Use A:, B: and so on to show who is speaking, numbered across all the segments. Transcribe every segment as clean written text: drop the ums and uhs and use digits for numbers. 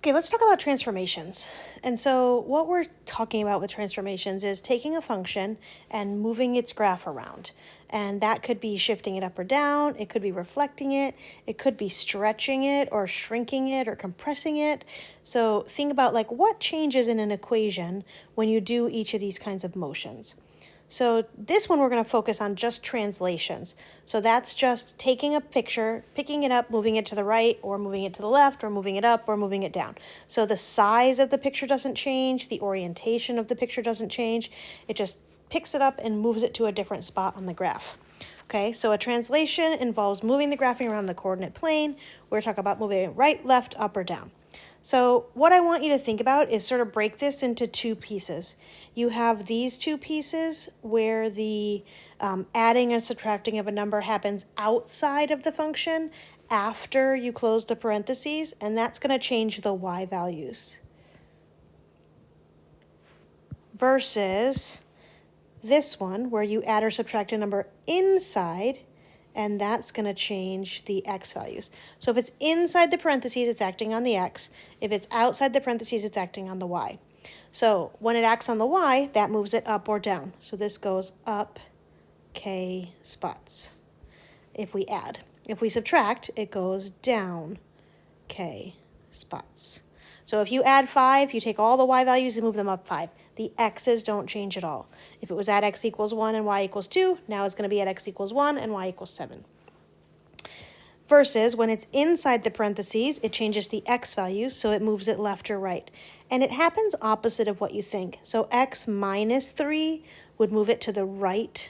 A: Okay, let's talk about transformations. And so what we're talking about with transformations is taking a function and moving its graph around. And that could be shifting it up or down, it could be reflecting it could be stretching it or shrinking it or compressing it. So think about like what changes in an equation when you do each of these kinds of motions. So this one we're going to focus on just translations. So that's just taking a picture, picking it up, moving it to the right or moving it to the left or moving it up or moving it down. So the size of the picture doesn't change, the orientation of the picture doesn't change. It just picks it up and moves it to a different spot on the graph. Okay, so a translation involves moving the graphing around the coordinate plane. We're talking about moving it right, left, up, or down. So what I want you to think about is sort of break this into two pieces. You have these two pieces where the adding and subtracting of a number happens outside of the function after you close the parentheses, and that's going to change the y values. Versus this one where you add or subtract a number inside, and that's going to change the x values. So if it's inside the parentheses, it's acting on the x. If it's outside the parentheses, it's acting on the y. So when it acts on the y, that moves it up or down. So this goes up k spots if we add. If we subtract, it goes down k spots. So if you add 5, you take all the y values and move them up 5. The x's don't change at all. If it was at x equals 1 and y equals 2, now it's going to be at x equals 1 and y equals 7. Versus when it's inside the parentheses, it changes the x values, so it moves it left or right. And it happens opposite of what you think. So x minus 3 would move it to the right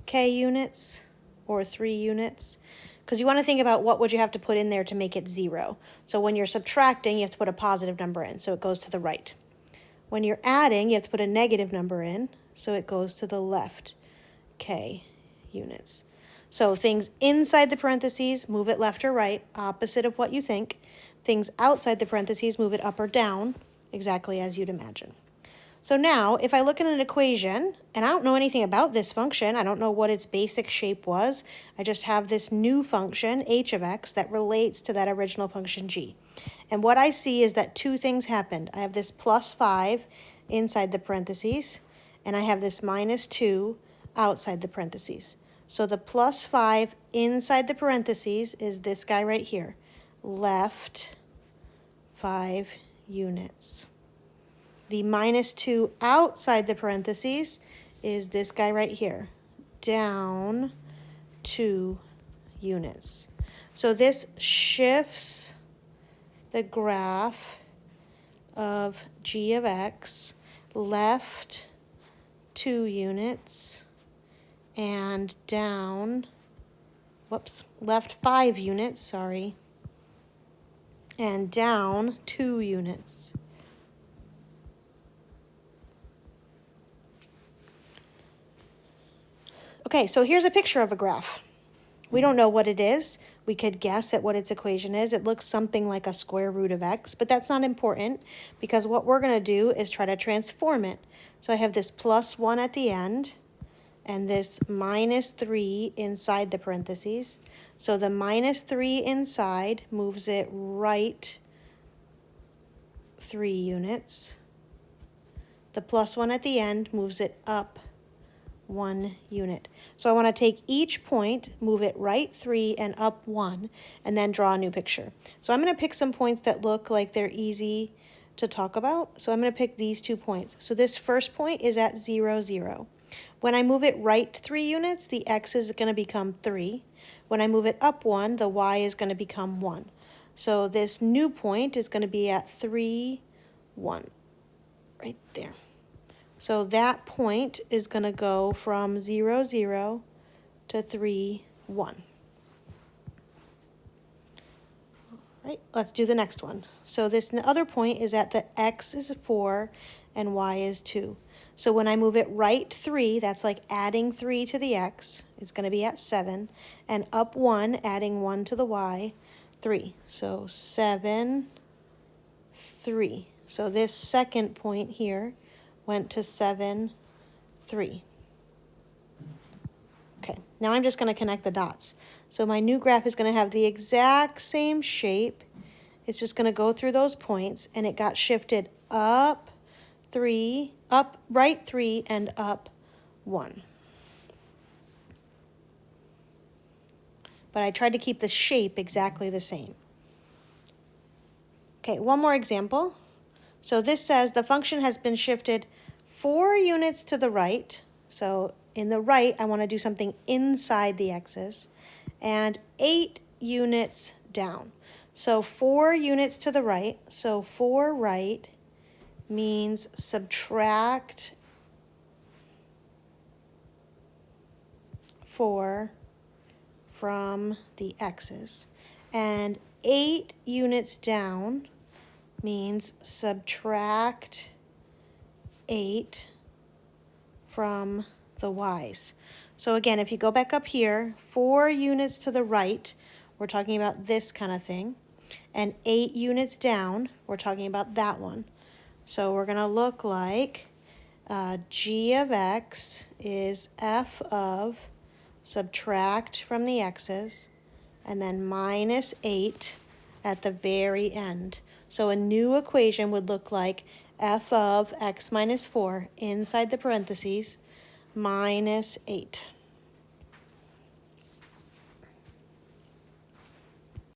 A: k units or 3 units. Because you want to think about what would you have to put in there to make it 0. So when you're subtracting, you have to put a positive number in, so it goes to the right. When you're adding, you have to put a negative number in, so it goes to the left k units. So things inside the parentheses, move it left or right, opposite of what you think. Things outside the parentheses, move it up or down, exactly as you'd imagine. So now, if I look at an equation, and I don't know anything about this function, I don't know what its basic shape was, I just have this new function, h of x, that relates to that original function g. And what I see is that two things happened. I have this plus 5 inside the parentheses, and I have this minus 2 outside the parentheses. So the plus 5 inside the parentheses is this guy right here, left 5 units. The minus 2 outside the parentheses is this guy right here, down 2 units. So this shifts the graph of g of x left 2 units and down, left 5 units, sorry, and down 2 units. Okay, so here's a picture of a graph. We don't know what it is. We could guess at what its equation is. It looks something like a square root of x, but that's not important because what we're going to do is try to transform it. So I have this plus 1 at the end and this minus 3 inside the parentheses. So the minus 3 inside moves it right 3 units. The plus 1 at the end moves it up 1 unit. So I want to take each point, move it right 3 and up 1, and then draw a new picture. So I'm going to pick some points that look like they're easy to talk about. So I'm going to pick these 2 points. So this first point is at 0, 0. When I move it right 3 units, the x is going to become 3. When I move it up 1, the y is going to become 1. So this new point is going to be at 3, 1, right there. So that point is going to go from 0, 0 to 3, 1. All right, let's do the next one. So this other point is at the x is 4 and y is 2. So when I move it right 3, that's like adding 3 to the x, it's going to be at 7. And up 1, adding 1 to the y, 3. So 7, 3. So this second point here went to 7, 3. Okay, now I'm just going to connect the dots. So my new graph is going to have the exact same shape, it's just going to go through those points, and it got shifted up 3, up right 3, and up 1. But I tried to keep the shape exactly the same. Okay, one more example. So this says the function has been shifted 4 units to the right. So in the right, I want to do something inside the x's, and 8 units down. So 4 units to the right, so 4 right means subtract 4 from the x's. And 8 units down means subtract 8 from the y's. So again, if you go back up here, 4 units to the right, we're talking about this kind of thing. And 8 units down, we're talking about that one. So we're going to look like g of x is f of subtract from the x's, and then minus 8 at the very end. So a new equation would look like f of x minus 4 inside the parentheses minus 8.